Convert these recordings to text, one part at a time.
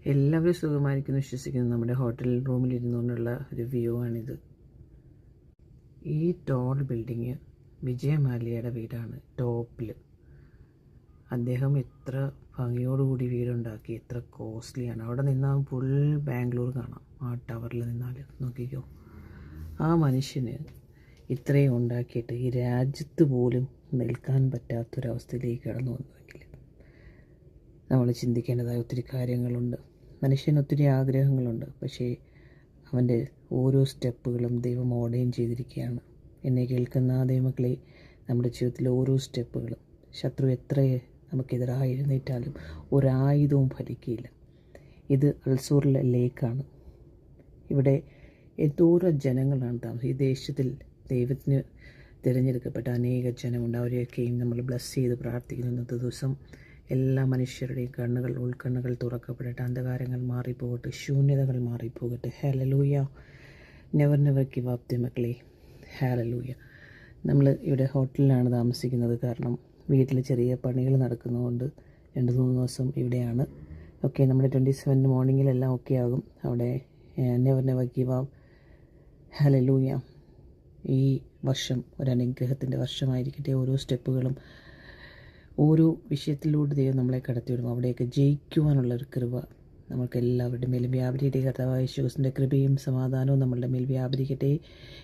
എല്ലാവരും സുഖമായിരിക്കുന്നു വിശ്വസിക്കുന്നു. നമ്മുടെ ഹോട്ടൽ റൂമിൽ ഇരുന്നുകൊണ്ടുള്ള ഒരു വ്യൂ ആണിത്. ഈ ടോൾ ബിൽഡിങ് വിജയമാല്യയുടെ വീടാണ്. ടോപ്പിൽ അദ്ദേഹം എത്ര ഭംഗിയോടുകൂടി വീടുണ്ടാക്കി, എത്ര കോസ്റ്റ്ലിയാണ്. അവിടെ നിന്നാൽ ഫുൾ ബാംഗ്ലൂർ കാണാം. ആ ടവറിൽ നിന്നാൽ നോക്കിക്കോ. ആ മനുഷ്യന് ഇത്രയും ഉണ്ടാക്കിയിട്ട് ഈ രാജ്യത്ത് പോലും നിൽക്കാൻ പറ്റാത്തൊരവസ്ഥയിലേക്ക് കടന്നു വന്നുവെങ്കിൽ നമ്മൾ ചിന്തിക്കേണ്ടതായ ഒത്തിരി കാര്യങ്ങളുണ്ട്. മനുഷ്യന് ഒത്തിരി ആഗ്രഹങ്ങളുണ്ട്, പക്ഷേ അവൻ്റെ ഓരോ സ്റ്റെപ്പുകളും ദൈവം ഓർഡർ ചെയ്തിരിക്കുകയാണ്. എന്നെ കേൾക്കുന്ന ദൈവമക്കളെ, നമ്മുടെ ജീവിതത്തിലെ ഓരോ സ്റ്റെപ്പുകളും ശത്രു എത്ര നമുക്കെതിരായി എഴുന്നേറ്റാലും ഒരായുധവും ഫലിക്കുകയില്ല. ഇത് അൽസൂറിലെ ലേക്കാണ്. ഇവിടെ എന്തോരം ജനങ്ങളാണ് താമസം. ഈ ദേശത്തിൽ ദൈവത്തിന് തിരഞ്ഞെടുക്കപ്പെട്ട അനേക ജനമുണ്ട്. അവരെയൊക്കെയും നമ്മൾ ബ്ലസ് ചെയ്ത് പ്രാർത്ഥിക്കുന്ന ഇന്നത്തെ ദിവസം എല്ലാ മനുഷ്യരുടെയും ഉൾക്കണ്ണുകൾ തുറക്കപ്പെടട്ടെ, അന്ധകാരങ്ങൾ മാറിപ്പോകട്ടെ, ശൂന്യതകൾ മാറിപ്പോകട്ടെ. ഹല്ലേലൂയ. നെവർ ഗിവ് അപ്പ് മക്കളെ. ഹല്ലേലൂയ. നമ്മൾ ഇവിടെ ഹോട്ടലിലാണ് താമസിക്കുന്നത്. കാരണം വീട്ടിൽ ചെറിയ പണികൾ നടക്കുന്നതുകൊണ്ട് 2-3 ദിവസം ഇവിടെയാണ്. ഓക്കെ, നമ്മുടെ 27 മോർണിംഗിലെല്ലാം ഓക്കെ ആകും. അവിടെ നെവർ ഗിവ് അപ്പ്. ഹല്ലേലൂയ. ഈ വർഷം ഒരു അനുഗ്രഹത്തിൻ്റെ വർഷമായിരിക്കട്ടെ. ഓരോ സ്റ്റെപ്പുകളും ഓരോ വിഷയത്തിലൂടെ ദൈവം നമ്മളെ കടത്തിവിടും. അവിടെയൊക്കെ ജയിക്കുവാനുള്ളൊരു കൃപ നമുക്ക് എല്ലാവരുടെ മേലും വ്യാപരിക്കട്ടെ. കർത്താവായ യേശുവിൻ്റെ കൃപയും സമാധാനവും നമ്മളുടെ മേൽ വ്യാപരിക്കട്ടെ.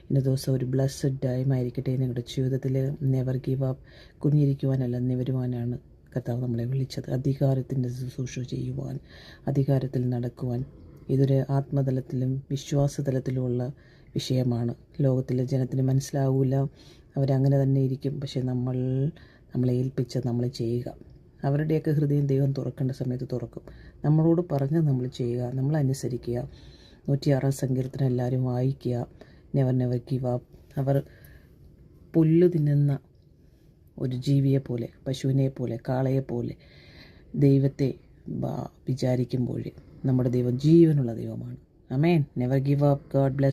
ഇന്ന ദിവസം ഒരു ബ്ലസ്ഡ് ടൈം ആയിരിക്കട്ടെ. നിങ്ങളുടെ ജീവിതത്തിൽ നെവർ ഗീവ് അപ്പ്. കുഞ്ഞിരിക്കുവാനല്ല, നിവരുവാനാണ് കർത്താവ് നമ്മളെ വിളിച്ചത്. അധികാരത്തിൻ്റെ ശുശ്രൂഷ ചെയ്യുവാൻ, അധികാരത്തിൽ നടക്കുവാൻ. ഇതൊരു ആത്മതലത്തിലും വിശ്വാസതലത്തിലുമുള്ള വിഷയമാണ്. ലോകത്തിലെ ജനത്തിന് മനസ്സിലാവില്ല, അവരങ്ങനെ തന്നെ ഇരിക്കും. പക്ഷേ നമ്മളെ ഏൽപ്പിച്ച് നമ്മൾ ചെയ്യുക. അവരുടെയൊക്കെ ഹൃദയം ദൈവം തുറക്കേണ്ട സമയത്ത് തുറക്കും. നമ്മളോട് പറഞ്ഞ് നമ്മൾ ചെയ്യുക, നമ്മളനുസരിക്കുക. 106 സങ്കീർത്തനം എല്ലാവരും വായിക്കുക. Never give up. അവർ പുല്ല് തിന്നുന്ന ഒരു ജീവിയെ പോലെ, പശുവിനെ പോലെ, കാളയെ പോലെ ദൈവത്തെ വിചാരിക്കുമ്പോൾ നമ്മുടെ ദൈവം ജീവനുള്ള ദൈവമാണ്. Amen. Never give up. God bless.